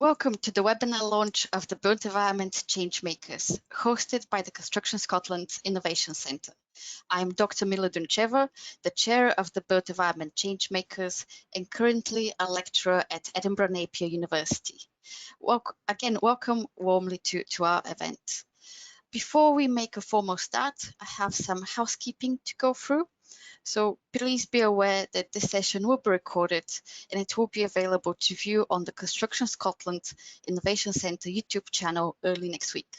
Welcome to the webinar launch of the Built Environment Changemakers, hosted by the Construction Scotland Innovation Centre. I'm Dr. Mila Duncheva, the chair of the Built Environment Changemakers and currently a lecturer at Edinburgh Napier University. Welcome warmly to our event. Before we make a formal start, I have some housekeeping to go through. So please be aware that this session will be recorded and it will be available to view on the Construction Scotland Innovation Centre YouTube channel early next week.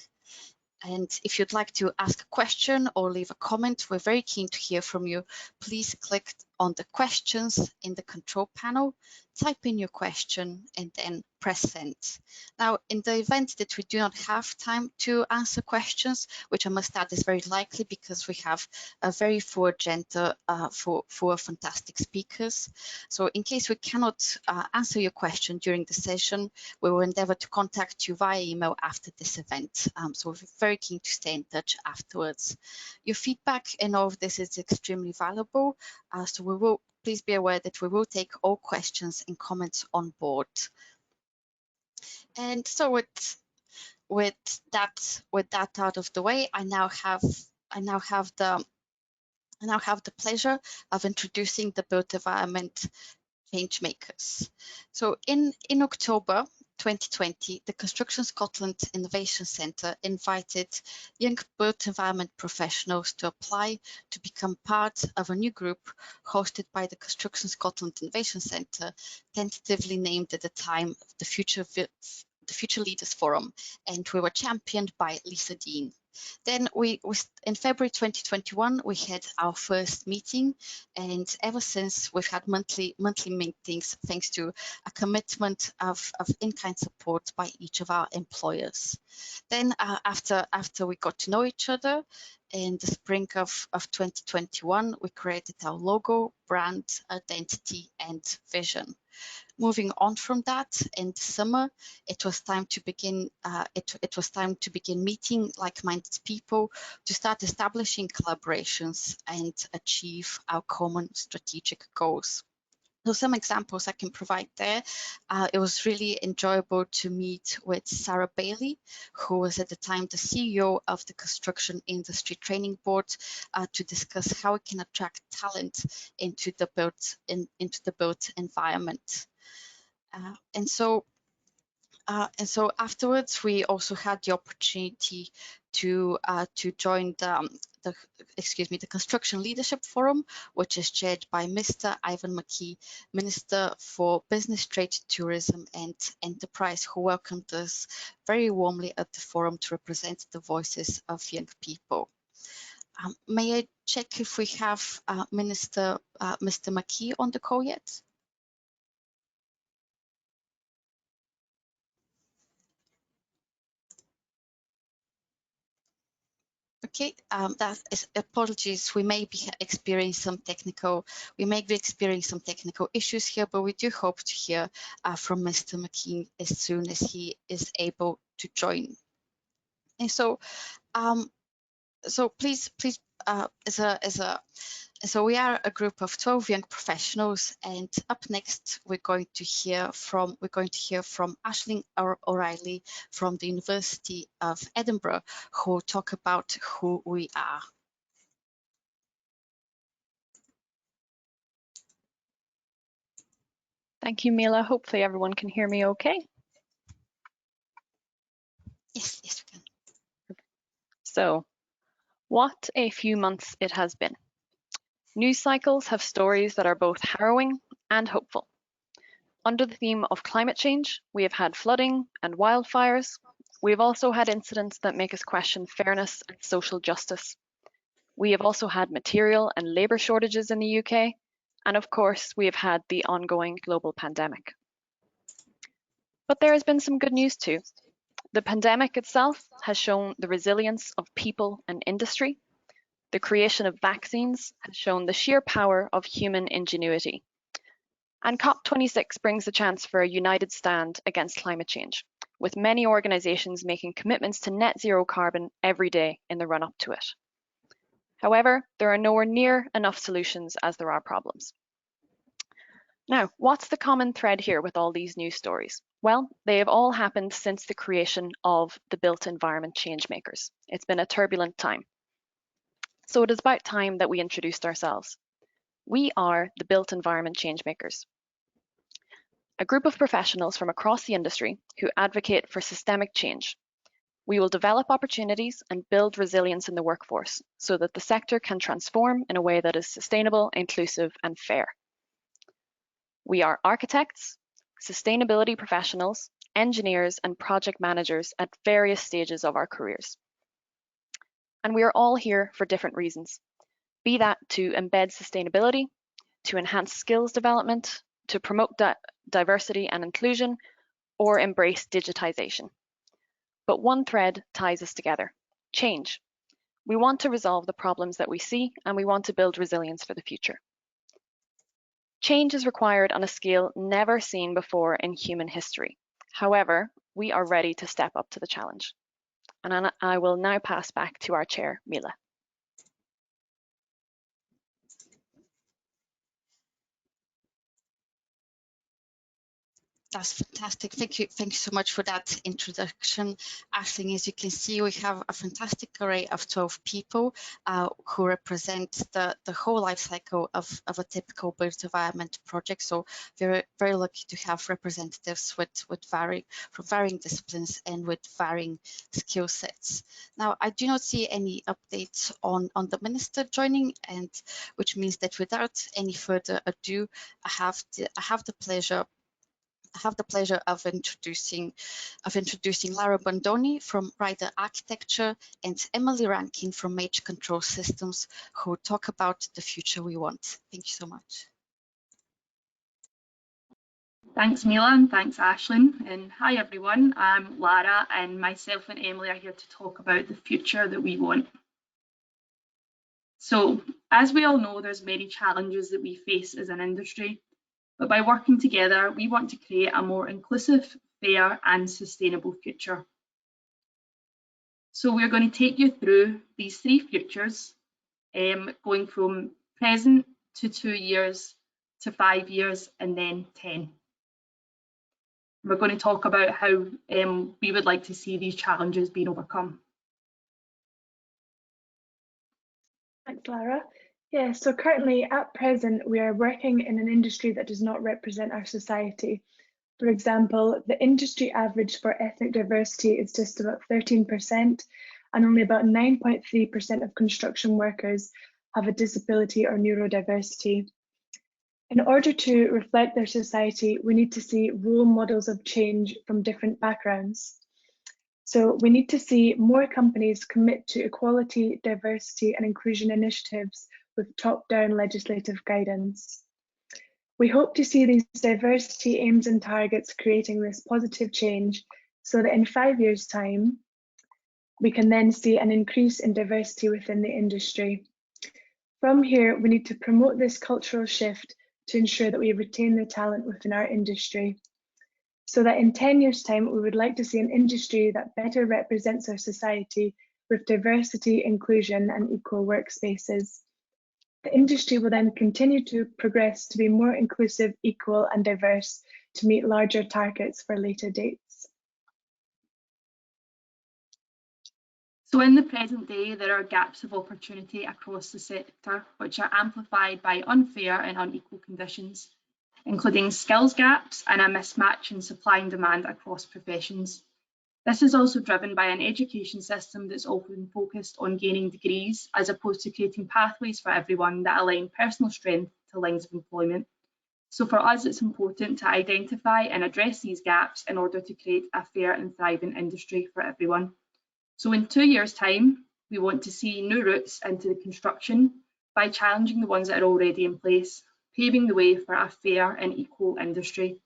And if you'd like to ask a question or leave a comment, we're very keen to hear from you. Please click on the questions in the control panel, type in your question and then press send. Now, in the event that we do not have time to answer questions, which I must add is very likely because we have a very full agenda for fantastic speakers. So in case we cannot answer your question during the session, we will endeavour to contact you via email after this event. So we're very keen to stay in touch afterwards. Your feedback and all of this is extremely valuable. So please be aware that we will take all questions and comments on board. And so with that out of the way, I now have the pleasure of introducing the Built Environment Changemakers. So in October 2020, the Construction Scotland Innovation Centre invited young built environment professionals to apply to become part of a new group hosted by the Construction Scotland Innovation Centre, tentatively named at the time the Future Leaders Forum, and we were championed by Lisa Dean. Then in February 2021, we had our first meeting, and ever since we've had monthly meetings thanks to a commitment of in-kind support by each of our employers. Then after we got to know each other, in the spring of 2021, we created our logo, brand, identity, and vision. Moving on from that, in the summer, it was time to begin. It was time to begin meeting like-minded people to start establishing collaborations and achieve our common strategic goals. So some examples I can provide there. It was really enjoyable to meet with Sarah Bailey, who was at the time the CEO of the Construction Industry Training Board, to discuss how we can attract talent into the built environment. And so afterwards, we also had the opportunity to join the Construction Leadership Forum, which is chaired by Mr. Ivan McKee, Minister for Business, Trade, Tourism and Enterprise, who welcomed us very warmly at the forum to represent the voices of young people. May I check if we have Mr. McKee on the call yet? Okay, apologies. We may be experiencing some technical issues here, but we do hope to hear from Mr. McKee as soon as he is able to join. And so, please, so we are a group of 12 young professionals, and up next we're going to hear from Aisling O'Reilly from the University of Edinburgh, who will talk about who we are. Thank you, Mila. Hopefully everyone can hear me okay. Yes, we can. So, what a few months it has been. News cycles have stories that are both harrowing and hopeful. Under the theme of climate change, we have had flooding and wildfires. We have also had incidents that make us question fairness and social justice. We have also had material and labour shortages in the UK. And of course, we have had the ongoing global pandemic. But there has been some good news too. The pandemic itself has shown the resilience of people and industry. The creation of vaccines has shown the sheer power of human ingenuity. And COP26 brings the chance for a united stand against climate change, with many organisations making commitments to net zero carbon every day in the run-up to it. However, there are nowhere near enough solutions as there are problems. Now, what's the common thread here with all these news stories? Well, they have all happened since the creation of the built environment changemakers. It's been a turbulent time. So it is about time that we introduced ourselves. We are the built environment changemakers, a group of professionals from across the industry who advocate for systemic change. We will develop opportunities and build resilience in the workforce so that the sector can transform in a way that is sustainable, inclusive, and fair. We are architects, sustainability professionals, engineers, and project managers at various stages of our careers. And we are all here for different reasons, be that to embed sustainability, to enhance skills development, to promote diversity and inclusion, or embrace digitization. But one thread ties us together: change. We want to resolve the problems that we see, and we want to build resilience for the future. Change is required on a scale never seen before in human history. However, we are ready to step up to the challenge. And I will now pass back to our chair, Mila. That's fantastic. Thank you. Thank you so much for that introduction, Aisling. As you can see, we have a fantastic array of 12 people who represent the whole life cycle of a typical built environment project. So we're very lucky to have representatives from varying disciplines and with varying skill sets. Now, I do not see any updates on the minister joining, and which means that without any further ado, I have the pleasure of introducing Lara Bondoni from Ryder Architecture and Emily Rankin from Major Control Systems, who will talk about the future we want. Thank you so much. Thanks, Mila, and thanks, Aisling. And hi, everyone. I'm Lara, and myself and Emily are here to talk about the future that we want. So, as we all know, there's many challenges that we face as an industry, but by working together, we want to create a more inclusive, fair, and sustainable future. So we're going to take you through these three futures, going from present to 2 years to 5 years and then 10. We're going to talk about how we would like to see these challenges being overcome. Thanks, Lara. Yeah, so currently at present, we are working in an industry that does not represent our society. For example, the industry average for ethnic diversity is just about 13%, and only about 9.3% of construction workers have a disability or neurodiversity. In order to reflect their society, we need to see role models of change from different backgrounds. So we need to see more companies commit to equality, diversity, and inclusion initiatives with top-down legislative guidance. We hope to see these diversity aims and targets creating this positive change so that in 5 years' time, we can then see an increase in diversity within the industry. From here, we need to promote this cultural shift to ensure that we retain the talent within our industry. So that in 10 years' time, we would like to see an industry that better represents our society with diversity, inclusion, and equal workspaces. The industry will then continue to progress to be more inclusive, equal, and diverse to meet larger targets for later dates. So in the present day, there are gaps of opportunity across the sector, which are amplified by unfair and unequal conditions, including skills gaps and a mismatch in supply and demand across professions. This is also driven by an education system that's often focused on gaining degrees as opposed to creating pathways for everyone that align personal strength to lines of employment. So for us, it's important to identify and address these gaps in order to create a fair and thriving industry for everyone. So in 2 years' time, we want to see new routes into the construction by challenging the ones that are already in place, paving the way for a fair and equal industry.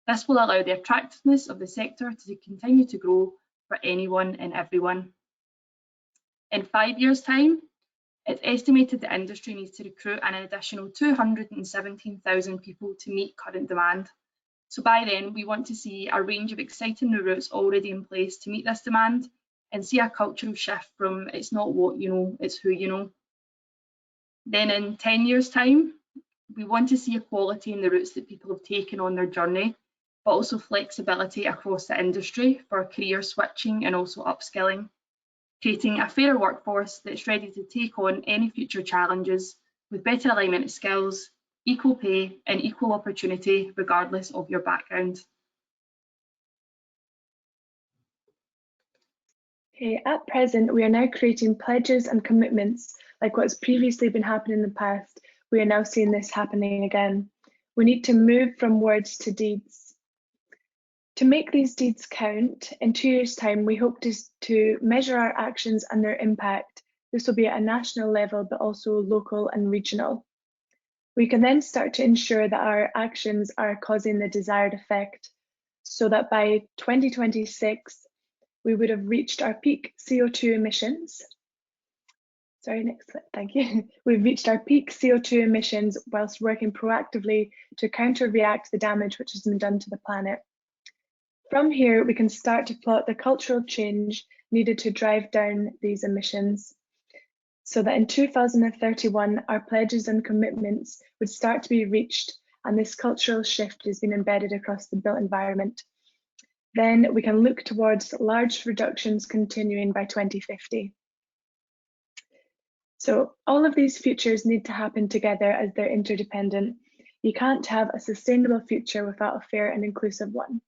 This will allow the attractiveness of the sector to continue to grow for anyone and everyone. In 5 years' time, it's estimated the industry needs to recruit an additional 217,000 people to meet current demand. So by then, we want to see a range of exciting new routes already in place to meet this demand and see a cultural shift from it's not what you know, it's who you know. Then in 10 years' time, we want to see equality in the routes that people have taken on their journey but also flexibility across the industry for career switching and also upskilling, creating a fairer workforce that's ready to take on any future challenges with better alignment of skills, equal pay and equal opportunity regardless of your background. Okay, at present, we are now creating pledges and commitments like what's previously been happening in the past. We are now seeing this happening again. We need to move from words to deeds. To make these deeds count, in 2 years' time, we hope to measure our actions and their impact. This will be at a national level, but also local and regional. We can then start to ensure that our actions are causing the desired effect, so that by 2026, we would have reached our peak CO2 emissions. Sorry, next slide, thank you. We've reached our peak CO2 emissions whilst working proactively to counter-react the damage which has been done to the planet. From here, we can start to plot the cultural change needed to drive down these emissions, so that in 2031, our pledges and commitments would start to be reached, and this cultural shift has been embedded across the built environment. Then we can look towards large reductions continuing by 2050. So all of these futures need to happen together as they're interdependent. You can't have a sustainable future without a fair and inclusive one.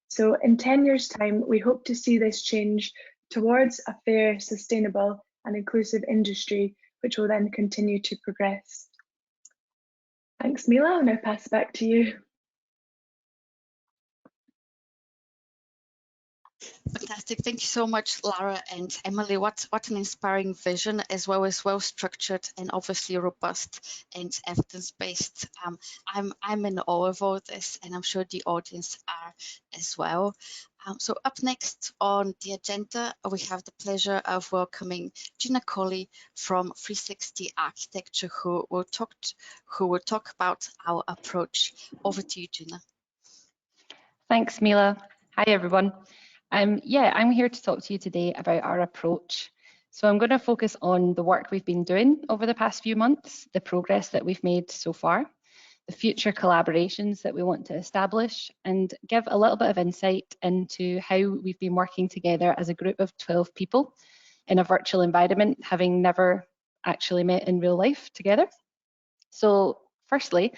So in 10 years' time, we hope to see this change towards a fair, sustainable and inclusive industry, which will then continue to progress. Thanks, Mila. I'll now pass back to you. Fantastic. Thank you so much, Lara and Emily. What an inspiring vision, as well as well-structured and obviously robust and evidence-based. I'm in awe of all this, and I'm sure the audience are as well. So up next on the agenda, we have the pleasure of welcoming Gina Colley from 360 Architecture, who will talk about our approach. Over to you, Gina. Thanks, Mila. Hi, everyone. I'm here to talk to you today about our approach. So I'm going to focus on the work we've been doing over the past few months, the progress that we've made so far, the future collaborations that we want to establish, and give a little bit of insight into how we've been working together as a group of 12 people in a virtual environment, having never actually met in real life together. So firstly,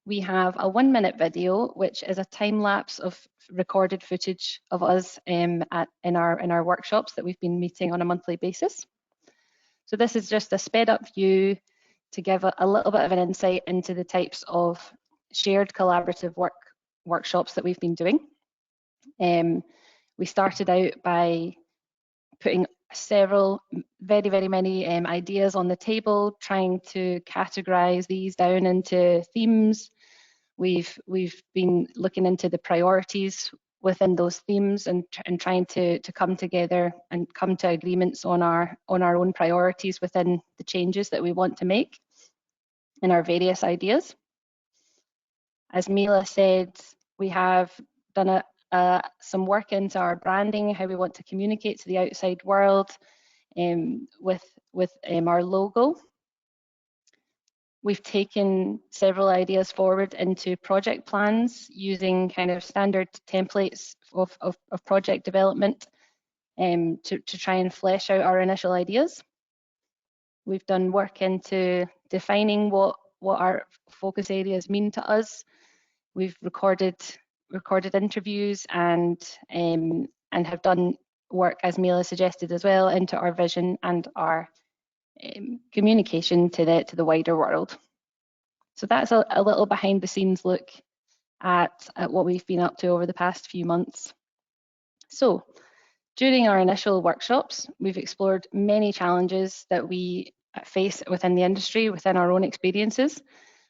we have a 1-minute video, which is a time lapse of recorded footage of us in our workshops that we've been meeting on a monthly basis. So this is just a sped up view to give a little bit of an insight into the types of shared collaborative workshops that we've been doing. We started out by putting several, very many ideas on the table, trying to categorize these down into themes. We've been looking into the priorities within those themes and trying to come together and come to agreements on our own priorities within the changes that we want to make in our various ideas. As Mila said, we have done some work into our branding, how we want to communicate to the outside world with our logo. We've taken several ideas forward into project plans using kind of standard templates of project development to try and flesh out our initial ideas. We've done work into defining what our focus areas mean to us. We've recorded interviews and have done work, as Mila suggested as well, into our vision and our communication to the wider world. So that's a little behind the scenes look at what we've been up to over the past few months. So during our initial workshops, we've explored many challenges that we face within the industry, within our own experiences,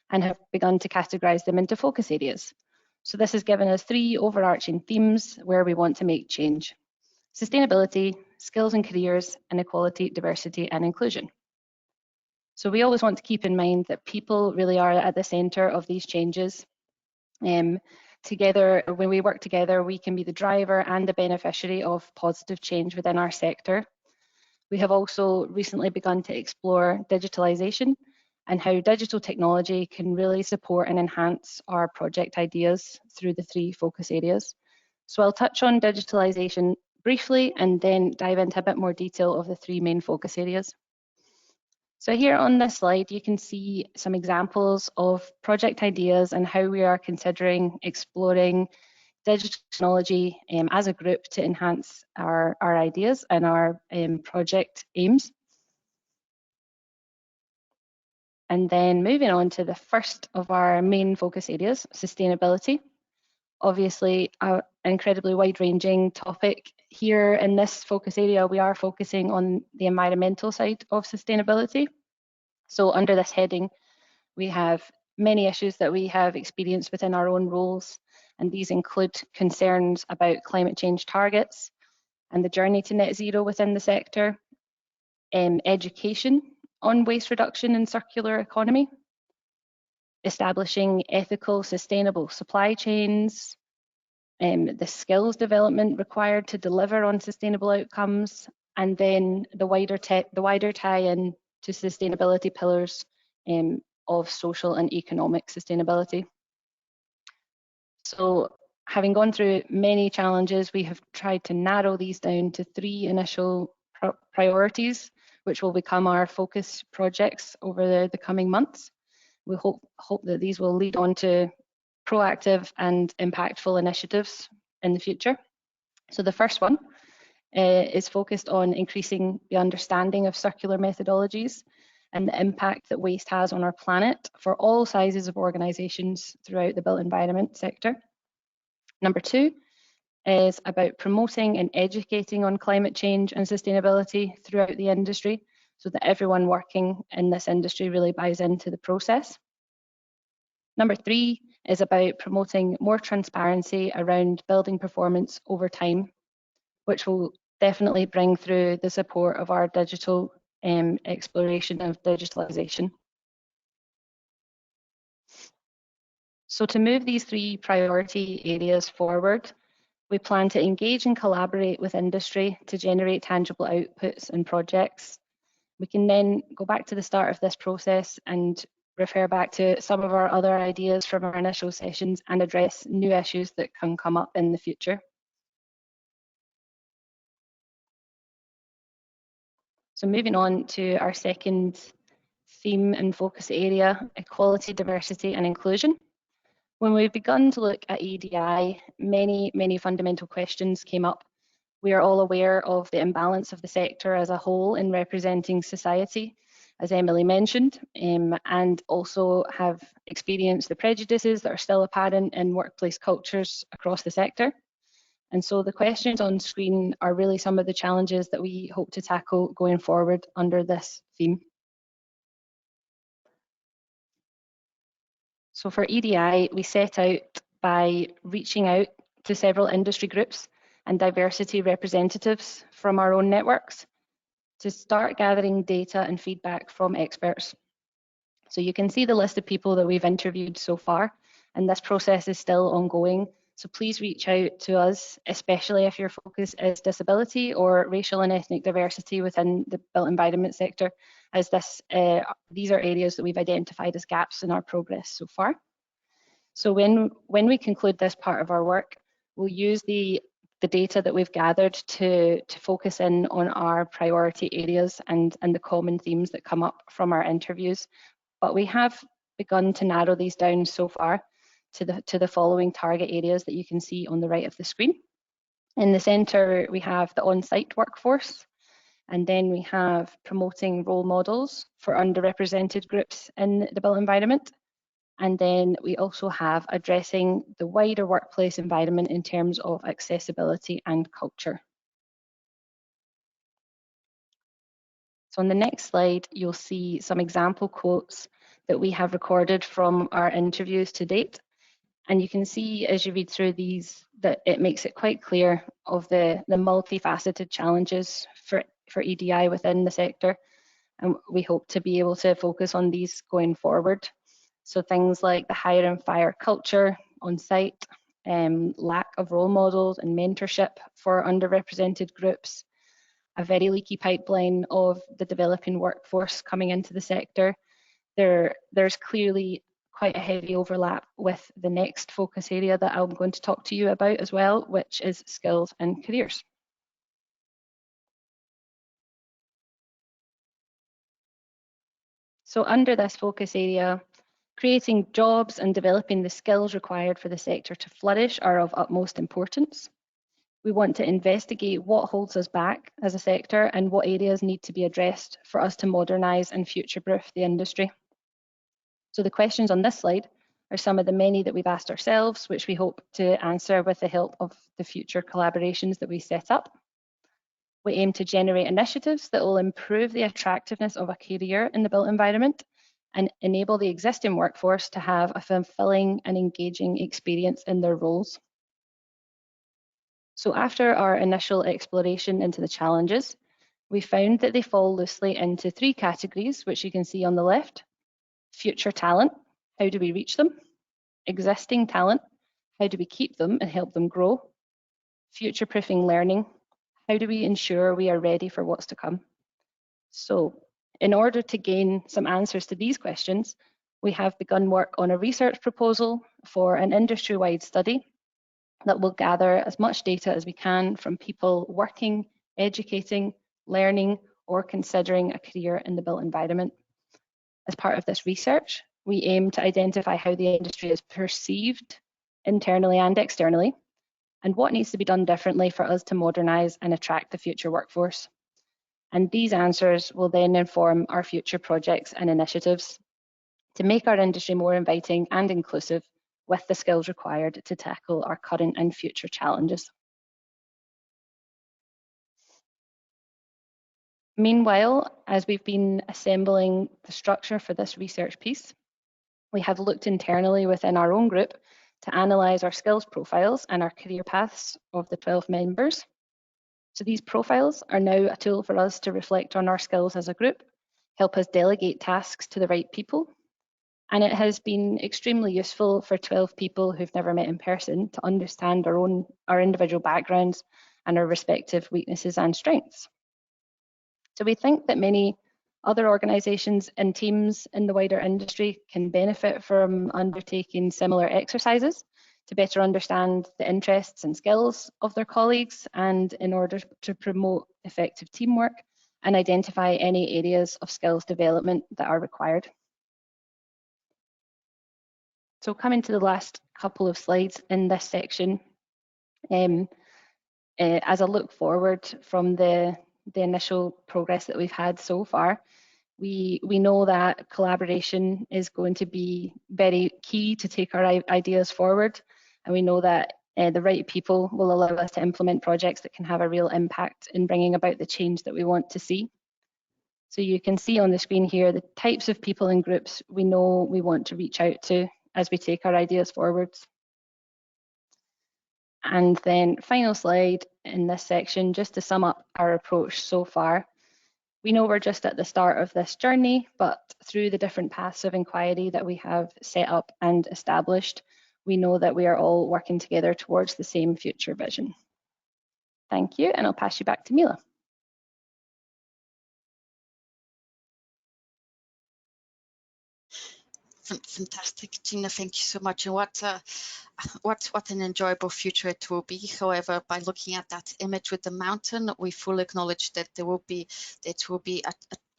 and have begun to categorize them into focus areas. So this has given us 3 overarching themes where we want to make change: sustainability, skills and careers, inequality, diversity and inclusion. So we always want to keep in mind that people really are at the center of these changes. Together, when we work together, we can be the driver and the beneficiary of positive change within our sector. We have also recently begun to explore digitalization and how digital technology can really support and enhance our project ideas through the 3 focus areas. So I'll touch on digitalisation briefly and then dive into a bit more detail of the 3 main focus areas. So here on this slide, you can see some examples of project ideas and how we are considering exploring digital technology as a group to enhance our ideas and our project aims. And then moving on to the first of our main focus areas, sustainability. Obviously, an incredibly wide-ranging topic. Here in this focus area, we are focusing on the environmental side of sustainability. So under this heading, we have many issues that we have experienced within our own roles, and these include concerns about climate change targets and the journey to net zero within the sector, education on waste reduction and circular economy, establishing ethical, sustainable supply chains, the skills development required to deliver on sustainable outcomes, and then the wider tie-in to sustainability pillars of social and economic sustainability. So having gone through many challenges, we have tried to narrow these down to 3 initial priorities, which will become our focus projects over the coming months. We hope that these will lead on to proactive and impactful initiatives in the future. So the first one is focused on increasing the understanding of circular methodologies and the impact that waste has on our planet for all sizes of organisations throughout the built environment sector. Number 2 is about promoting and educating on climate change and sustainability throughout the industry so that everyone working in this industry really buys into the process. Number 3 is about promoting more transparency around building performance over time, which will definitely bring through the support of our digital exploration of digitalisation. So to move these 3 priority areas forward, we plan to engage and collaborate with industry to generate tangible outputs and projects. We can then go back to the start of this process and refer back to some of our other ideas from our initial sessions and address new issues that can come up in the future. So moving on to our second theme and focus area, equality, diversity and inclusion. When we've begun to look at EDI, many fundamental questions came up. We are all aware of the imbalance of the sector as a whole in representing society, as Emily mentioned, and also have experienced the prejudices that are still apparent in workplace cultures across the sector. And so the questions on screen are really some of the challenges that we hope to tackle going forward under this theme. So for EDI, we set out by reaching out to several industry groups and diversity representatives from our own networks to start gathering data and feedback from experts. So you can see the list of people that we've interviewed so far, and this process is still ongoing. So please reach out to us, especially if your focus is disability or racial and ethnic diversity within the built environment sector, as these are areas that we've identified as gaps in our progress so far. So when we conclude this part of our work, we'll use the data that we've gathered to focus in on our priority areas and the common themes that come up from our interviews. But we have begun to narrow these down so far to the following target areas that you can see on the right of the screen. In the centre, we have the on-site workforce, and then we have promoting role models for underrepresented groups in the built environment. And then we also have addressing the wider workplace environment in terms of accessibility and culture. So on the next slide, you'll see some example quotes that we have recorded from our interviews to date. And you can see as you read through these that it makes it quite clear of the multifaceted challenges for EDI within the sector. And we hope to be able to focus on these going forward. So things like the hire and fire culture on site, lack of role models and mentorship for underrepresented groups, a very leaky pipeline of the developing workforce coming into the sector, there's clearly quite a heavy overlap with the next focus area that I'm going to talk to you about as well, which is skills and careers. So under this focus area, creating jobs and developing the skills required for the sector to flourish are of utmost importance. We want to investigate what holds us back as a sector and what areas need to be addressed for us to modernise and future-proof the industry. So the questions on this slide are some of the many that we've asked ourselves, which we hope to answer with the help of the future collaborations that we set up. We aim to generate initiatives that will improve the attractiveness of a career in the built environment and enable the existing workforce to have a fulfilling and engaging experience in their roles. So after our initial exploration into the challenges, we found that they fall loosely into three categories, which you can see on the left. Future talent, how do we reach them? Existing talent, how do we keep them and help them grow? Future-proofing learning, how do we ensure we are ready for what's to come? So in order to gain some answers to these questions, we have begun work on a research proposal for an industry-wide study that will gather as much data as we can from people working, educating, learning, or considering a career in the built environment. As part of this research, we aim to identify how the industry is perceived internally and externally, and what needs to be done differently for us to modernise and attract the future workforce. And these answers will then inform our future projects and initiatives to make our industry more inviting and inclusive with the skills required to tackle our current and future challenges. Meanwhile, as we've been assembling the structure for this research piece, we have looked internally within our own group to analyse our skills profiles and our career paths of the 12 members. So these profiles are now a tool for us to reflect on our skills as a group, help us delegate tasks to the right people, and it has been extremely useful for 12 people who've never met in person to understand our individual backgrounds and our respective weaknesses and strengths. So we think that many other organisations and teams in the wider industry can benefit from undertaking similar exercises to better understand the interests and skills of their colleagues, and in order to promote effective teamwork and identify any areas of skills development that are required. So coming to the last couple of slides in this section, as I look forward from the initial progress that we've had so far, we know that collaboration is going to be very key to take our ideas forward, and we know that the right people will allow us to implement projects that can have a real impact in bringing about the change that we want to see. So you can see on the screen here the types of people and groups we know we want to reach out to as we take our ideas forwards. And then final slide in this section, just to sum up our approach so far. We know we're just at the start of this journey, but through the different paths of inquiry that we have set up and established, we know that we are all working together towards the same future vision. Thank you, and I'll pass you back to Mila. Fantastic, Gina. Thank you so much. And what an enjoyable future it will be. However, by looking at that image with the mountain, we fully acknowledge that it will be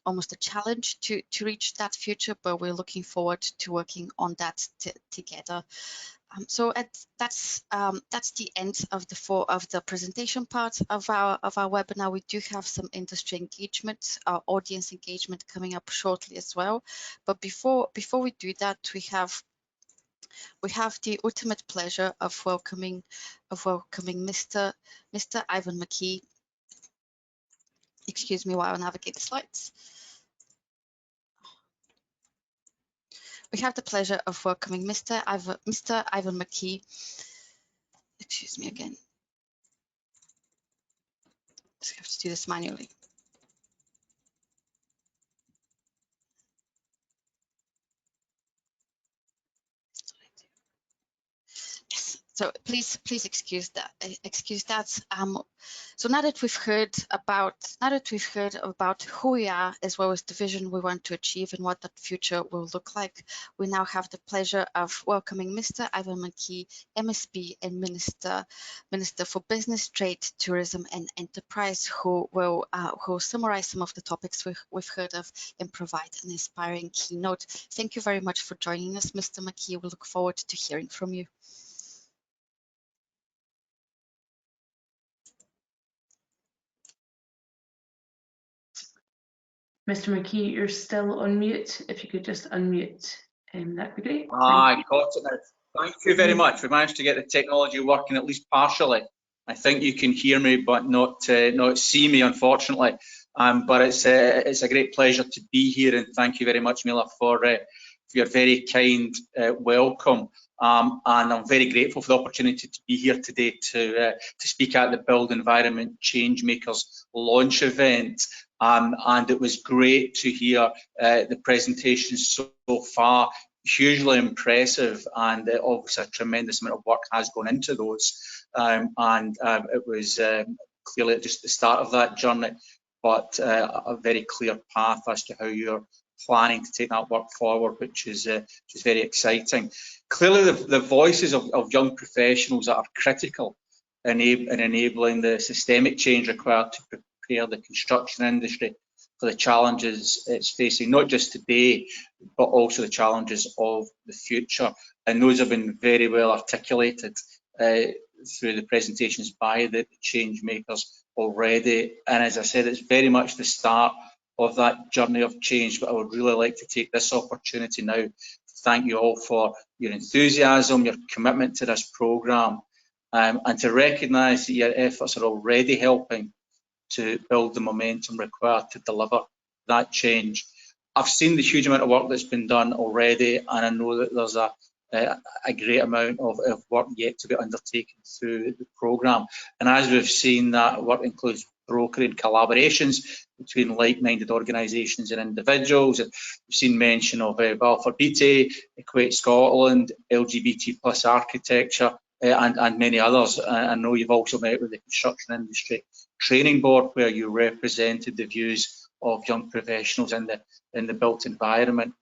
almost a challenge to reach that future, but we're looking forward to working on that together. So that's the end of the presentation part of our webinar. We do have some industry engagement, audience engagement coming up shortly as well. But before we do that, we have the ultimate pleasure of welcoming Mr. Ivan McKee. Excuse me while I navigate the slides. We have the pleasure of welcoming Mr. Ivan McKee. Excuse me again. Just have to do this manually. Yes. So please excuse that. So now that we've heard about who we are, as well as the vision we want to achieve and what that future will look like, we now have the pleasure of welcoming Mr. Ivan McKee, MSP and Minister for Business, Trade, Tourism and Enterprise, who will summarize some of the topics we've heard of and provide an inspiring keynote. Thank you very much for joining us, Mr. McKee. We look forward to hearing from you. Mr. McKee, you're still on mute. If you could just unmute, that'd be great. I got it now. Thank you very much. We managed to get the technology working at least partially. I think you can hear me, but not see me, unfortunately. But it's a great pleasure to be here, and thank you very much, Mila, for your very kind welcome. And I'm very grateful for the opportunity to be here today to speak at the Build Environment Changemakers launch event. And it was great to hear the presentations so far. Hugely impressive, and obviously a tremendous amount of work has gone into those. It was clearly just the start of that journey, but a very clear path as to how you're planning to take that work forward, which is very exciting. Clearly, the voices of young professionals that are critical in enabling the systemic change required to prepare the construction industry for the challenges it's facing, not just today, but also the challenges of the future. And those have been very well articulated through the presentations by the change makers already. And as I said, it's very much the start of that journey of change, but I would really like to take this opportunity now to thank you all for your enthusiasm, your commitment to this programme, and to recognise that your efforts are already helping to build the momentum required to deliver that change. I've seen the huge amount of work that's been done already, and I know that there's a great amount of work yet to be undertaken through the programme. And as we've seen, that work includes brokering collaborations between like-minded organisations and individuals. And we've seen mention of Balfour Beatty, Equate Scotland, LGBT plus architecture, and many others. I know you've also met with the Construction Industry Training Board, where you represented the views of young professionals in the built environment.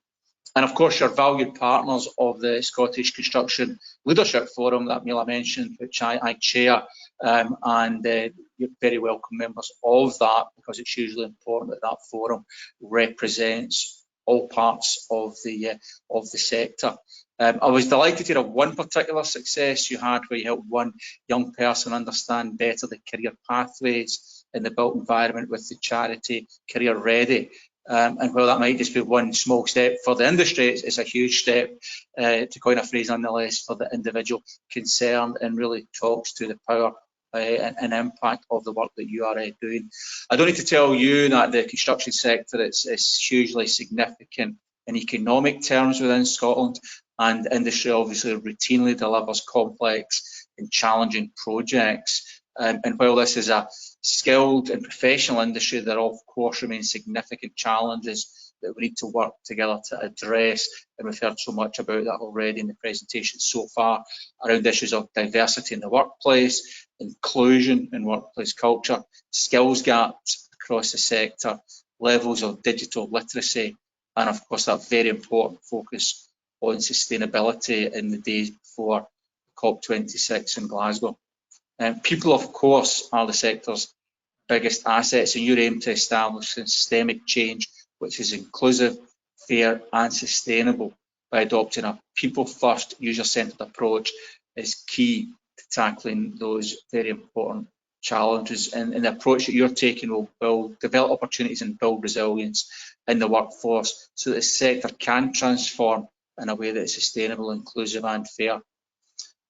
And of course, you're valued partners of the Scottish Construction Leadership Forum that Mila mentioned, which I chair, and you're very welcome members of that, because it's hugely important that that forum represents all parts of the sector. I was delighted to hear of one particular success you had, where you helped one young person understand better the career pathways in the built environment with the charity Career Ready. And while that might just be one small step for the industry, it's a huge step, to coin a phrase nonetheless, for the individual concerned, and really talks to the power and impact of the work that you are doing. I don't need to tell you that the construction sector is hugely significant in economic terms within Scotland, and industry obviously routinely delivers complex and challenging projects. And while this is a skilled and professional industry, there of course remain significant challenges that we need to work together to address, and we've heard so much about that already in the presentation so far, around issues of diversity in the workplace, inclusion in workplace culture, skills gaps across the sector, levels of digital literacy, and of course that very important focus on sustainability in the days before COP26 in Glasgow. People, of course, are the sector's biggest assets, and your aim to establish systemic change which is inclusive, fair and sustainable by adopting a people-first, user-centred approach is key to tackling those very important challenges. And the approach that you're taking will develop opportunities and build resilience in the workforce, so that the sector can transform in a way that is sustainable, inclusive and fair.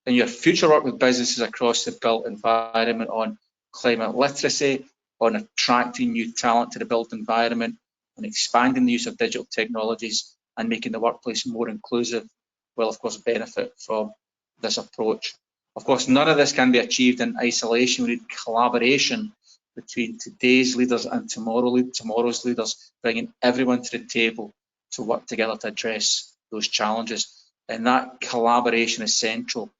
In your future work with businesses across the built environment on climate literacy, on attracting new talent to the built environment, on expanding the use of digital technologies and making the workplace more inclusive, will of course benefit from this approach. Of course, none of this can be achieved in isolation. We need collaboration between today's leaders and tomorrow's leaders, bringing everyone to the table to work together to address those challenges. And that collaboration is central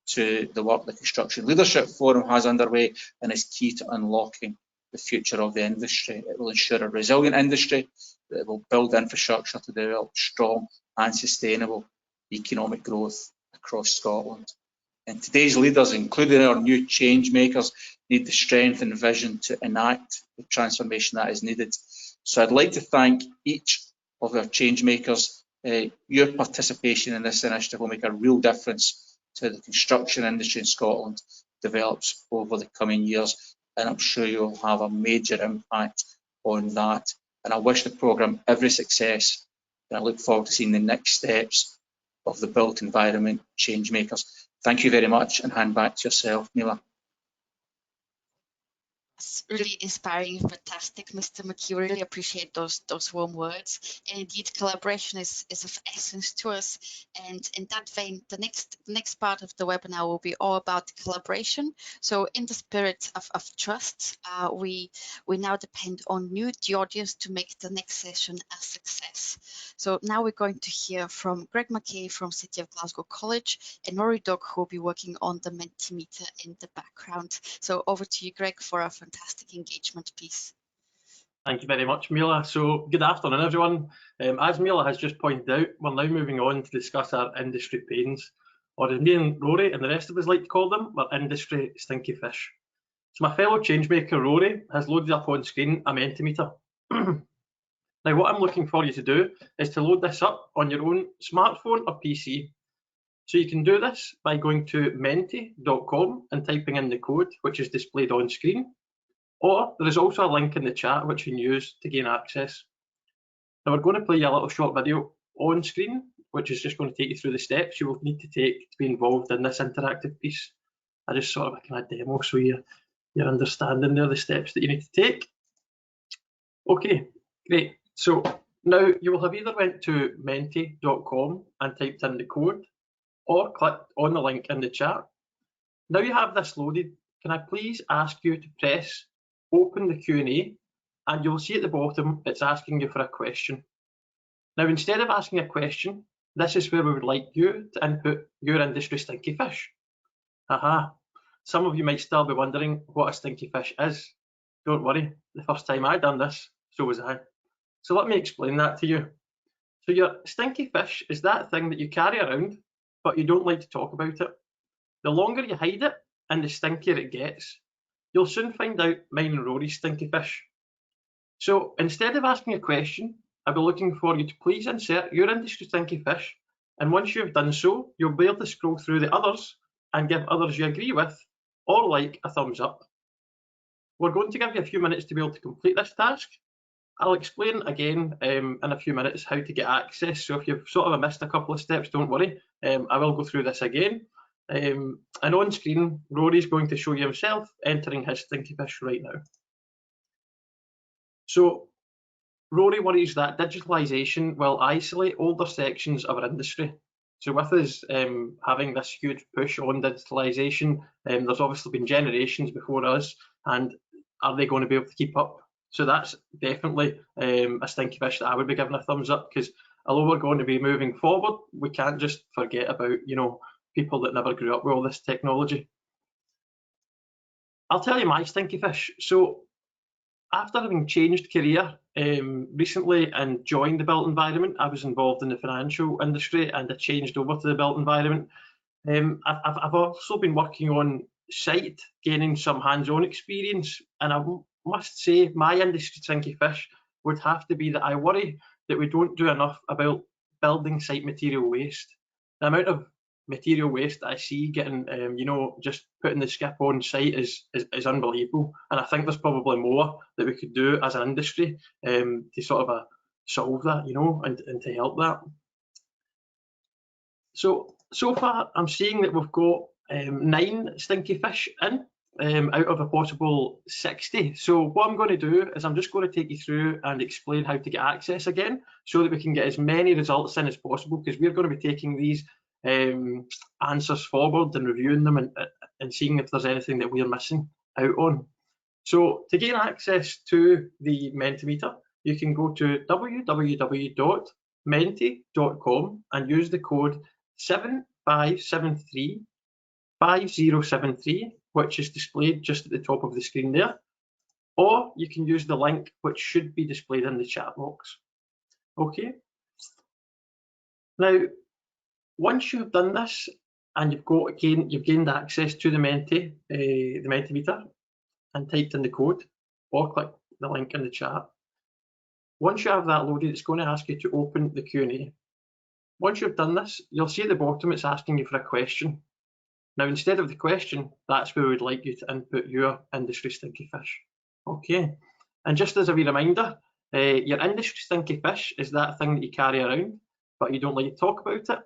to the work the Construction Leadership Forum has underway and is key to unlocking the future of the industry. It will ensure a resilient industry that will build infrastructure to develop strong and sustainable economic growth across Scotland. And today's leaders, including our new change makers, need the strength and vision to enact the transformation that is needed. So I'd like to thank each of our change makers. Your participation in this initiative will make a real difference to the construction industry in Scotland develops over the coming years, and I'm sure you'll have a major impact on that. And I wish the programme every success, and I look forward to seeing the next steps of the built environment change makers. Thank you very much, and hand back to yourself, Mila. It's really inspiring, fantastic, Mr. McKee. Really appreciate those warm words. And indeed, collaboration is of essence to us. And in that vein, the next part of the webinar will be all about collaboration. So in the spirit of trust, we now depend on you, the audience, to make the next session a success. So now we're going to hear from Greg McKay from City of Glasgow College and Rory Dog, who will be working on the Mentimeter in the background. So over to you, Greg, for a fantastic engagement piece. Thank you very much, Mila. So good afternoon, everyone. As Mila has just pointed out, we're now moving on to discuss our industry pains, or as me and Rory and the rest of us like to call them, our industry stinky fish. So my fellow changemaker Rory has loaded up on screen a Mentimeter. Now what I'm looking for you to do is to load this up on your own smartphone or PC. So you can do this by going to menti.com and typing in the code, which is displayed on screen. Or there is also a link in the chat which you can use to gain access. Now we're going to play you a little short video on screen, which is just going to take you through the steps you will need to take to be involved in this interactive piece. I just sort of a kind of demo so you're understanding there the steps that you need to take. Okay, great. So now you will have either went to menti.com and typed in the code, or clicked on the link in the chat. Now you have this loaded, can I please ask you to press open the Q&A, and you'll see at the bottom it's asking you for a question. Now instead of asking a question, this is where we would like you to input your industry stinky fish. Aha, some of you might still be wondering what a stinky fish is. Don't worry, the first time I done this, so was I. So let me explain that to you. So your stinky fish is that thing that you carry around, but you don't like to talk about it. The longer you hide it, and the stinkier it gets. You'll soon find out mine and Rory's stinky fish. So instead of asking a question, I'll be looking for you to please insert your industry stinky fish, and once you've done so, you'll be able to scroll through the others and give others you agree with or like a thumbs up. We're going to give you a few minutes to be able to complete this task. I'll explain again in a few minutes how to get access, so if you've sort of missed a couple of steps, don't worry, I will go through this again. And on screen, Rory's going to show you himself entering his stinky fish right now. So Rory worries that digitalisation will isolate older sections of our industry. So with us having this huge push on digitalisation, there's obviously been generations before us, and are they going to be able to keep up? So that's definitely a stinky fish that I would be giving a thumbs up, because although we're going to be moving forward, we can't just forget about, you know, people that never grew up with all this technology. I'll tell you my stinky fish. So after having changed career recently and joined the built environment, I was involved in the financial industry and I changed over to the built environment. I've also been working on site, gaining some hands-on experience, and I must say my industry stinky fish would have to be that I worry that we don't do enough about building site material waste. The amount of material waste that I see getting, you know, just putting the skip on site is unbelievable, and I think there's probably more that we could do as an industry to sort of solve that, you know, and to help that. So far I'm seeing that we've got 9 stinky fish in out of a possible 60. So what I'm going to do is I'm just going to take you through and explain how to get access again, so that we can get as many results in as possible, because we're going to be taking these answers forward and reviewing them and seeing if there's anything that we're missing out on. So to gain access to the Mentimeter, you can go to www.menti.com and use the code 7573 5073, which is displayed just at the top of the screen there, or you can use the link which should be displayed in the chat box. Okay. Now, once you've done this and you've gained access to the Mentimeter and typed in the code, or click the link in the chat. Once you have that loaded, it's going to ask you to open the Q&A. Once you've done this, you'll see at the bottom it's asking you for a question. Now, instead of the question, that's where we'd like you to input your industry stinky fish. Okay, and just as a wee reminder, your industry stinky fish is that thing that you carry around, but you don't like to talk about it.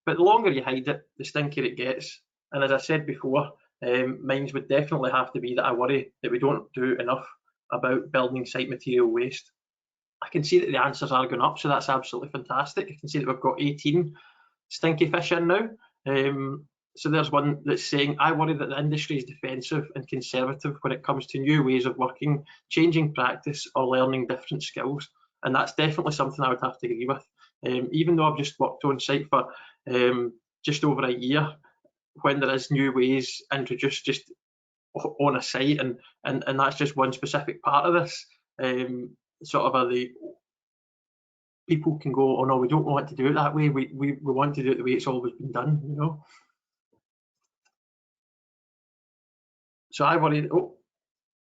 But the longer you hide it, the stinkier it gets. And as I said before, mine would definitely have to be that I worry that we don't do enough about building site material waste. I can see that the answers are going up, so that's absolutely fantastic. I can see that we've got 18 stinky fish in now. So there's one that's saying, I worry that the industry is defensive and conservative when it comes to new ways of working, changing practice or learning different skills. And that's definitely something I would have to agree with. Even though I've just worked on site for just over a year, when there is new ways introduced just on a site, and that's just one specific part of this, sort of the people can go, oh no, we don't want to do it that way, we want to do it the way it's always been done, you know. So I worry,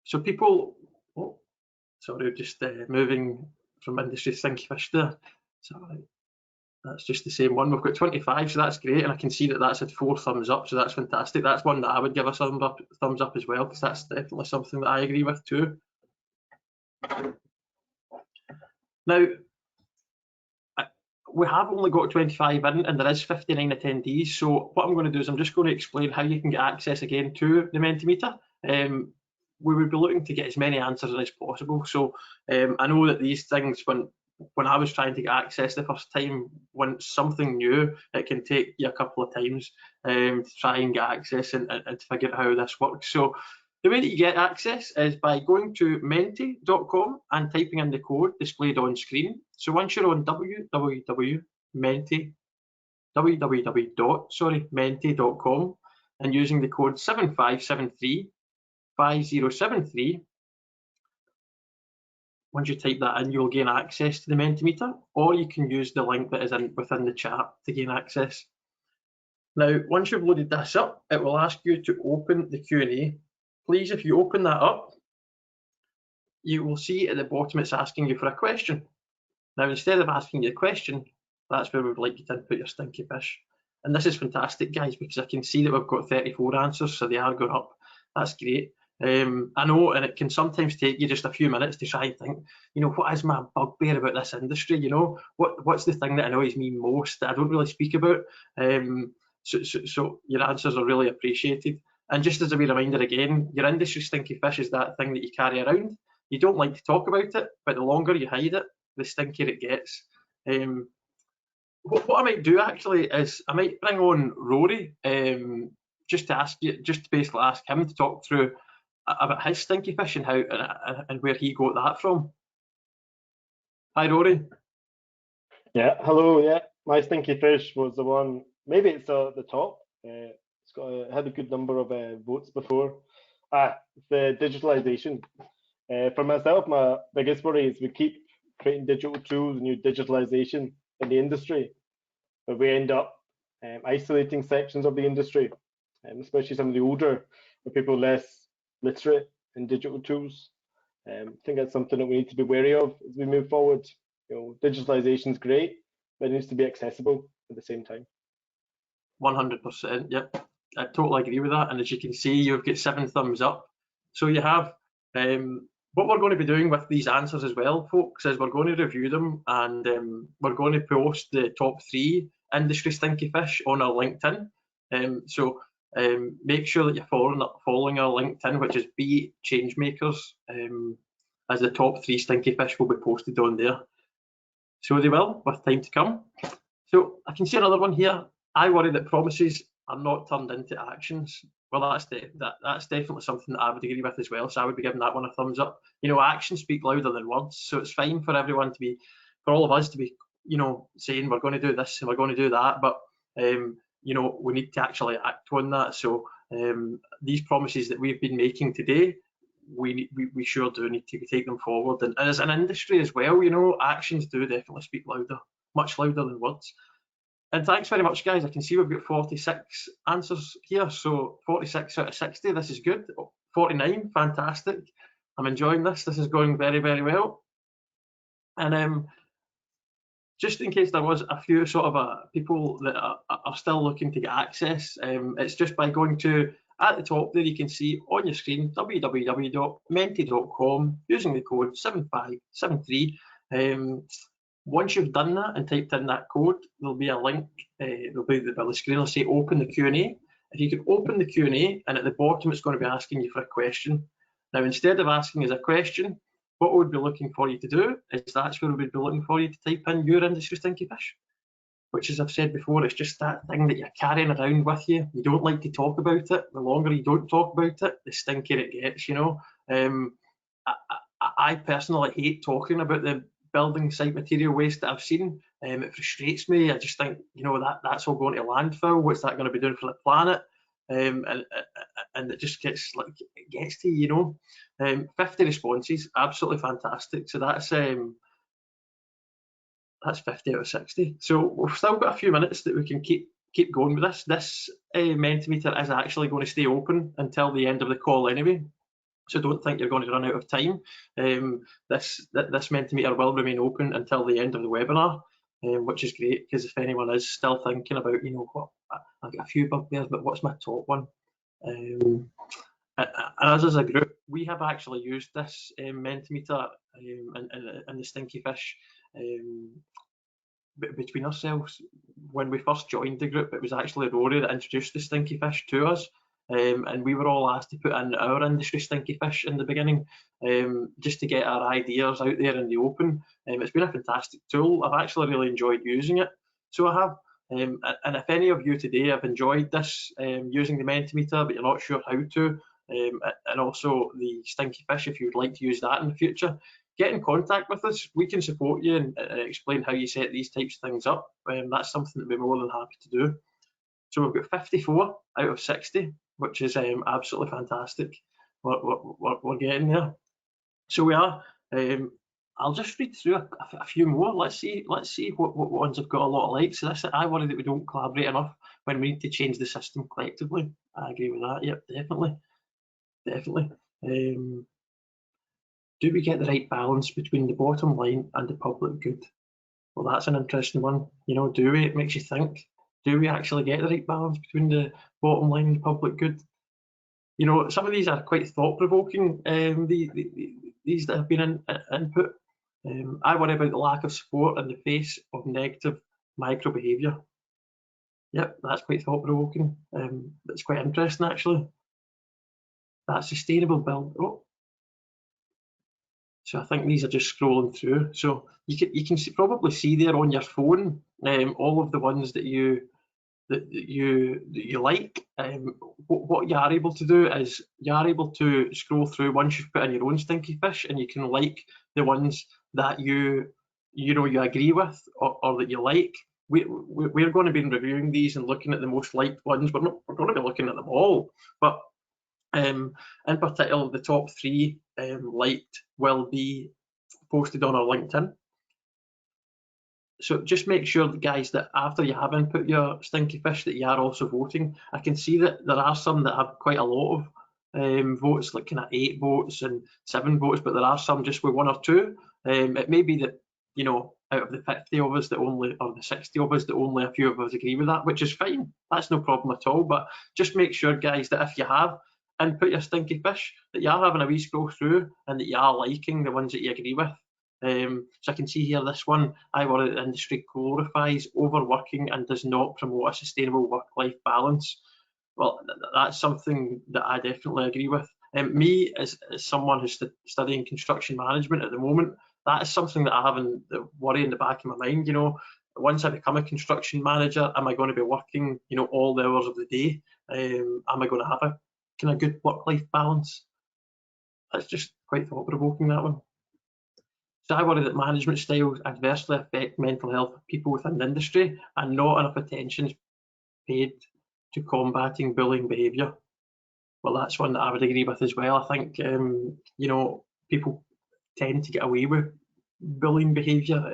so people, sorry, just moving from industry stinky fish there. Sorry, that's just the same one. We've got 25, so that's great, and I can see that that's had 4 thumbs up, so that's fantastic. That's one that I would give a thumbs up as well, because that's definitely something that I agree with too. Now, we have only got 25 in, and there is 59 attendees. So what I'm going to do is I'm just going to explain how you can get access again to the Mentimeter. We would be looking to get as many answers as possible. So I know that these things, when I was trying to get access the first time, when it's something new, it can take you a couple of times to try and get access and to figure out how this works. So the way that you get access is by going to menti.com and typing in the code displayed on screen. So once you're on www.menti.com and using the code 75735073, once you type that in, you'll gain access to the Mentimeter, or you can use the link that is within the chat to gain access. Now, once you've loaded this up, it will ask you to open the Q&A. Please, if you open that up, you will see at the bottom it's asking you for a question. Now, instead of asking you a question, that's where we would like you to input your stinky fish. And this is fantastic, guys, because I can see that we've got 34 answers, so they are going up. That's great. I know, and it can sometimes take you just a few minutes to try and think, you know, what is my bugbear about this industry? You know, what's the thing that annoys me most that I don't really speak about? So your answers are really appreciated. And just as a wee reminder again, your industry stinky fish is that thing that you carry around. You don't like to talk about it, but the longer you hide it, the stinkier it gets. What I might do actually is I might bring on Rory just to basically ask him to talk through about his stinky fish and how and where he got that from. Hi, Rory. Yeah, hello. Yeah, my stinky fish was the one. Maybe it's the top. It's had a good number of votes before. The digitalization. For myself, my biggest worry is we keep creating digital tools and new digitalization in the industry, but we end up isolating sections of the industry, especially some of the older, or people less literate in digital tools. I think that's something that we need to be wary of as we move forward. You know, digitalization is great, but it needs to be accessible at the same time. 100%, yep. I totally agree with that. And as you can see, you've got 7 thumbs up. So you have. What we're going to be doing with these answers as well, folks, is we're going to review them, and we're going to post the top 3 industry stinky fish on our LinkedIn. So make sure that you're following our LinkedIn, which is Be Changemakers, as the top 3 stinky fish will be posted on there. So they will, with time to come. So I can see another one here. I worry that promises are not turned into actions. Well, that's definitely something that I would agree with as well. So I would be giving that one a thumbs up. You know, actions speak louder than words. So it's fine for everyone to be, for all of us to be, you know, saying we're going to do this and we're going to do that. But you know, we need to actually act on that. So These promises that we've been making today, we sure do need to take them forward. And as an industry as well, you know, actions do definitely speak louder, much louder than words. And thanks very much, guys. I can see we've got 46 answers here, so 46 out of 60, this is good. 49, fantastic. I'm enjoying this. This is going very, very well. And just in case there was a few sort of people that are still looking to get access, it's just by going to, at the top there, you can see on your screen, www.menti.com, using the code 7573. Once you've done that and typed in that code, there'll be a link, the screen will say open the Q&A. If you can open the Q&A, and at the bottom it's going to be asking you for a question. Now, instead of asking us a question, what we would be looking for you to do is that's where we would be looking for you to type in your industry stinky fish, which, as I've said before, it's just that thing that you're carrying around with you. You don't like to talk about it. The longer you don't talk about it, the stinkier it gets, you know. I personally hate talking about the building site material waste that I've seen. It frustrates me. I just think, you know, that's all going to landfill. What's that going to be doing for the planet? And it just gets like, it gets to you, you know. 50 responses, absolutely fantastic. So that's 50 out of 60. So we've still got a few minutes that we can keep going with this. This Mentimeter is actually going to stay open until the end of the call anyway. So don't think you're going to run out of time. This Mentimeter will remain open until the end of the webinar, which is great, because if anyone is still thinking about, you know, what, I've got a few bugbears, but what's my top one? And us as a group, we have actually used this Mentimeter and the Stinky Fish between ourselves. When we first joined the group, it was actually Rory that introduced the Stinky Fish to us. And we were all asked to put in our industry stinky fish in the beginning, just to get our ideas out there in the open. It's been a fantastic tool. I've actually really enjoyed using it, so I have. And if any of you today have enjoyed this, using the Mentimeter, but you're not sure how to, and also the Stinky Fish, if you would like to use that in the future, get in contact with us. We can support you and explain how you set these types of things up. That's something that we're more than happy to do. So we've got 54 out of 60, which is absolutely fantastic. We're getting there. So we are. I'll just read through a few more. Let's see what ones have got a lot of likes. So I worry that we don't collaborate enough when we need to change the system collectively. I agree with that. Yep, definitely. Do we get the right balance between the bottom line and the public good? Well, that's an interesting one. You know, do we? It makes you think. Do we actually get the right balance between the bottom line and the public good? You know, some of these are quite thought-provoking, these that have been input. I worry about the lack of support in the face of negative micro behaviour. Yep, that's quite thought-provoking. It's quite interesting, actually. That sustainable build. Oh. So I think these are just scrolling through. So you can probably see there on your phone all of the ones that you like. What you are able to do is you are able to scroll through once you've put in your own stinky fish, and you can like the ones that you agree with or that you like. We're going to be reviewing these and looking at the most liked ones. We're going to be looking at them all, but in particular, the top 3 liked will be posted on our LinkedIn. So just make sure, guys, that after you have input your stinky fish, that you are also voting. I can see that there are some that have quite a lot of votes, like kind of 8 votes and 7 votes, but there are some just with 1 or 2. It may be that, you know, out of the 50 of us that only, or the 60 of us, that only a few of us agree with that, which is fine. That's no problem at all. But just make sure, guys, that if you have input your stinky fish, that you are having a wee scroll through and that you are liking the ones that you agree with. So I can see here this one, I worry that the industry glorifies overworking and does not promote a sustainable work-life balance. Well, that's something that I definitely agree with. Me, as someone who's studying construction management at the moment, that is something that I have the worry in the back of my mind. You know, once I become a construction manager, am I going to be working, you know, all the hours of the day? Am I going to have a kind of good work-life balance? That's just quite thought-provoking, that one. So I worry that management styles adversely affect mental health of people within the industry, and not enough attention is paid to combating bullying behaviour. well, that's one that I would agree with as well. I think, you know, people tend to get away with bullying behaviour.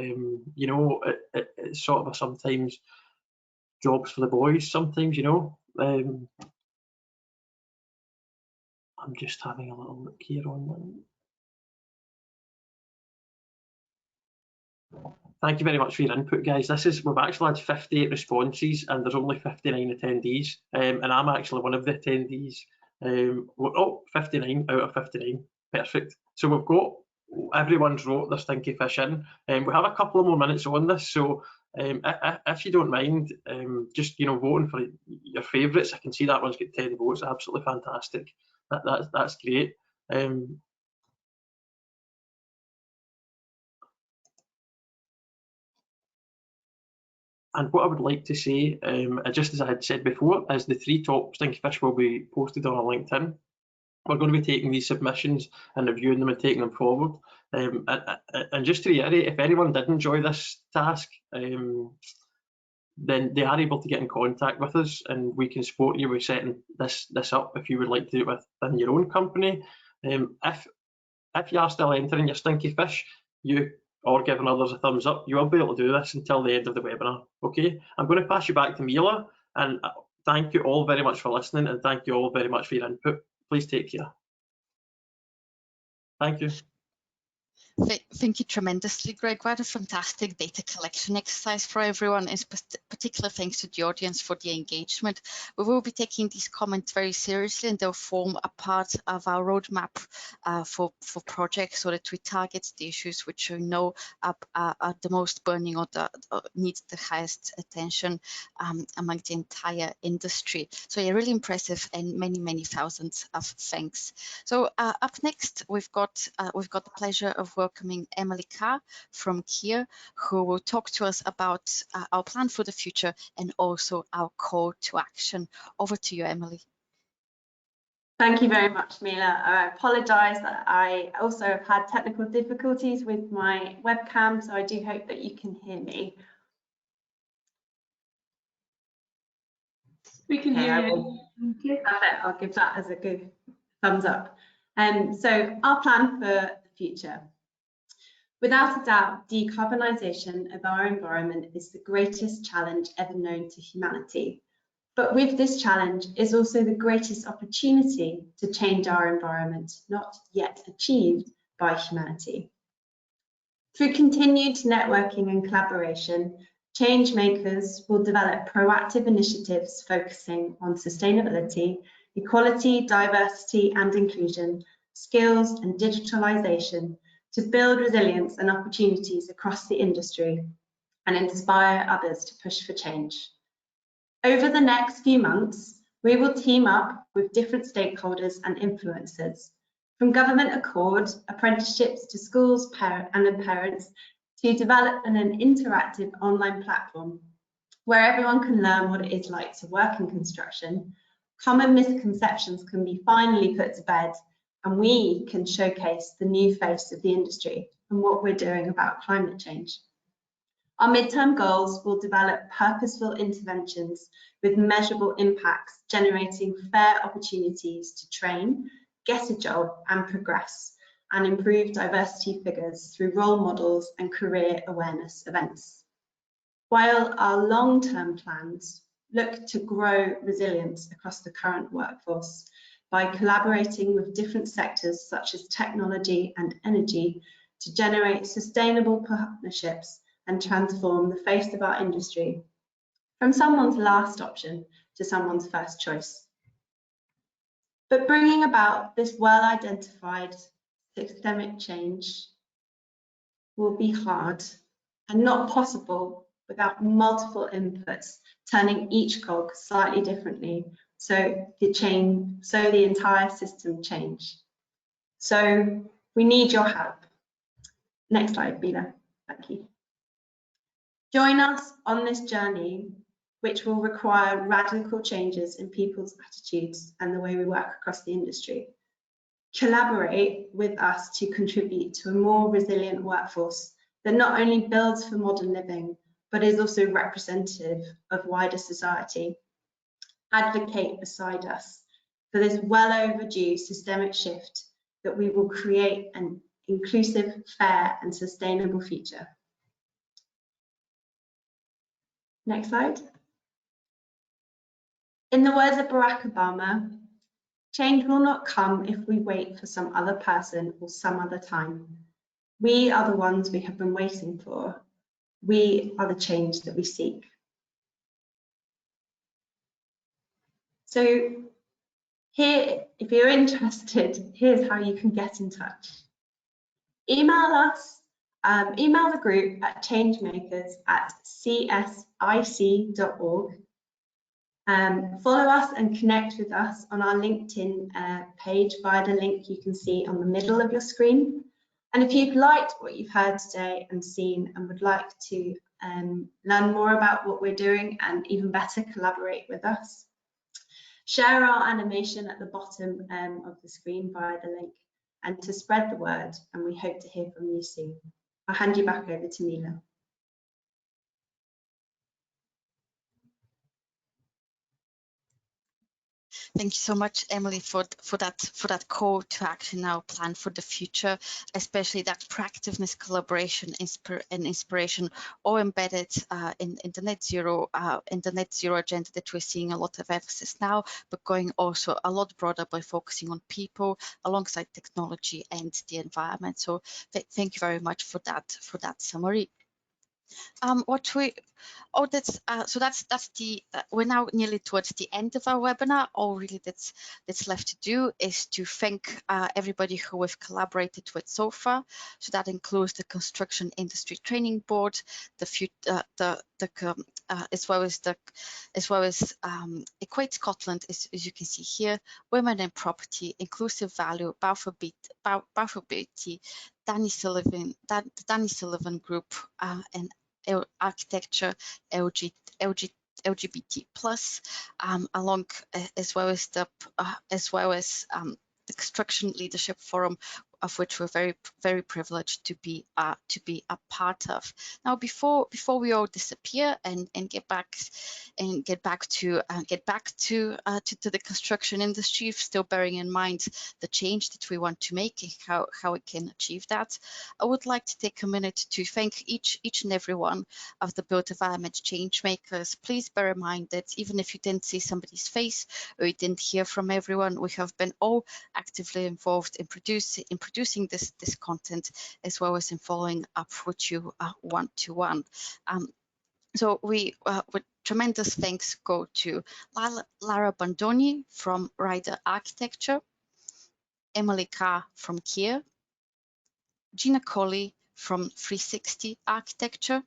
You know, it's sort of sometimes jobs for the boys sometimes, you know. I'm just having a little look here on. Thank you very much for your input, guys. We've actually had 58 responses and there's only 59 attendees, and I'm actually one of the attendees. 59 out of 59, perfect. So we've got, everyone's wrote their Stinky Fish in. We have a couple of more minutes on this, so if you don't mind, just, you know, voting for your favourites. I can see that one's got 10 votes, absolutely fantastic. That's great. And what I would like to say, just as I had said before, is the 3 top Stinky Fish will be posted on our LinkedIn. We're going to be taking these submissions and reviewing them and taking them forward. And just to reiterate, if anyone did enjoy this task, then they are able to get in contact with us and we can support you with setting this up if you would like to do it within your own company. If you are still entering your Stinky Fish, or giving others a thumbs up, you will be able to do this until the end of the webinar. Okay, I'm going to pass you back to Mila, and thank you all very much for listening, and thank you all very much for your input. Please take care. Thank you. Thank you tremendously, Greg. What a fantastic data collection exercise for everyone, and particular thanks to the audience for the engagement. We will be taking these comments very seriously, and they'll form a part of our roadmap for projects, so that we target the issues which we know are the most burning or need the highest attention among the entire industry. So yeah, really impressive, and many thousands of thanks. So up next, we've got the pleasure of welcoming Emily Carr from Kier, who will talk to us about our plan for the future and also our call to action. Over to you, Emily. Thank you very much, Mila. I apologise that I also have had technical difficulties with my webcam, so I do hope that you can hear me. We can hear you. Perfect. I'll give that as a good thumbs up. So our plan for the future. Without a doubt, decarbonisation of our environment is the greatest challenge ever known to humanity. But with this challenge is also the greatest opportunity to change our environment, not yet achieved by humanity. Through continued networking and collaboration, change makers will develop proactive initiatives focusing on sustainability, equality, diversity and inclusion, skills and digitalisation, to build resilience and opportunities across the industry and inspire others to push for change. Over the next few months, we will team up with different stakeholders and influencers, from government accord, apprenticeships to schools and parents, to develop an interactive online platform where everyone can learn what it is like to work in construction. Common misconceptions can be finally put to bed, and we can showcase the new face of the industry and what we're doing about climate change. Our midterm goals will develop purposeful interventions with measurable impacts, generating fair opportunities to train, get a job and progress, and improve diversity figures through role models and career awareness events. While our long-term plans look to grow resilience across the current workforce by collaborating with different sectors such as technology and energy to generate sustainable partnerships and transform the face of our industry from someone's last option to someone's first choice. But bringing about this well-identified systemic change will be hard and not possible without multiple inputs, turning each cog slightly differently so the entire system change. So we need your help. Next slide, Bela. Thank you. Join us on this journey, which will require radical changes in people's attitudes and the way we work across the industry. Collaborate with us to contribute to a more resilient workforce that not only builds for modern living, but is also representative of wider society. Advocate beside us for this well overdue systemic shift that we will create an inclusive, fair and sustainable future. Next slide. In the words of Barack Obama, change will not come if we wait for some other person or some other time. We are the ones we have been waiting for. We are the change that we seek. So here, if you're interested, here's how you can get in touch. Email us, email the group at changemakers@csic.org. Follow us and connect with us on our LinkedIn page via the link you can see on the middle of your screen. And if you've liked what you've heard today and seen and would like to learn more about what we're doing and even better collaborate with us, share our animation at the bottom of the screen via the link and to spread the word, and we hope to hear from you soon. I'll hand you back over to Mila. Thank you so much, Emily, for that call to action now, plan for the future, especially that proactiveness, collaboration, and inspiration, all embedded in the net zero agenda that we're seeing a lot of emphasis now, but going also a lot broader by focusing on people alongside technology and the environment. So thank you very much for that summary. We're now nearly towards the end of our webinar. All really that's left to do is to thank everybody who we've collaborated with so far. So that includes the Construction Industry Training Board, as well as Equate Scotland, as you can see here, Women in Property, Inclusive Value, Balfour Beatty, Danny Sullivan Group, and Architecture, LGBT plus, as well as the Construction Leadership Forum, of which we're very privileged to be a part of. Now, before we all disappear and get back to the construction industry, still bearing in mind the change that we want to make and how we can achieve that, I would like to take a minute to thank each and every one of the built environment change makers. Please bear in mind that even if you didn't see somebody's face or you didn't hear from everyone, we have been all actively involved in producing this content, as well as in following up with you one-to-one. So with tremendous thanks go to Lara Bandoni from Ryder Architecture, Emily Carr from Kier, Gina Colley from 360 Architecture,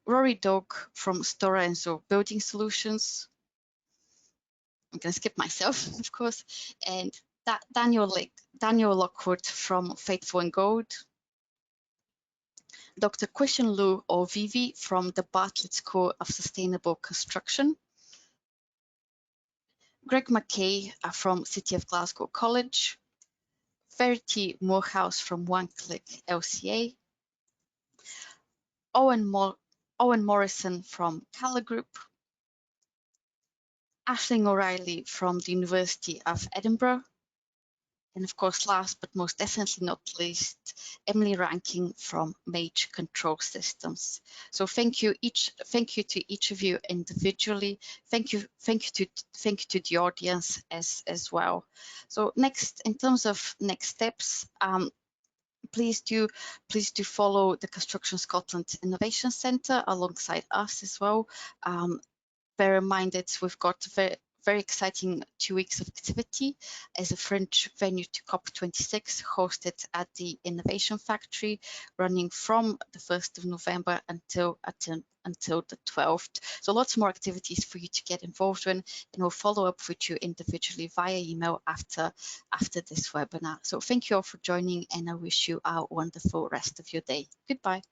Rory Dog from Stora Enso Building Solutions. I'm going to skip myself, of course, and Daniel Lockwood from Faithful and Gold, Dr. Christian Lu or Vivi from the Bartlett School of Sustainable Construction, Greg McKay from City of Glasgow College, Verity Morehouse from One Click LCA, Owen Morrison from Cala Group, Aisling O'Reilly from the University of Edinburgh, and of course, last but most definitely not least, Emily Ranking from Mage Control Systems. So thank you to each of you individually. Thank you to the audience as well. So next, in terms of next steps, please do follow the Construction Scotland Innovation Centre alongside us as well. Bear in mind that we've got very exciting 2 weeks of activity as a fringe venue to COP26, hosted at the Innovation Factory, running from the 1st of November until the 12th. So lots more activities for you to get involved in, and we'll follow up with you individually via email after this webinar. So thank you all for joining, and I wish you a wonderful rest of your day. Goodbye.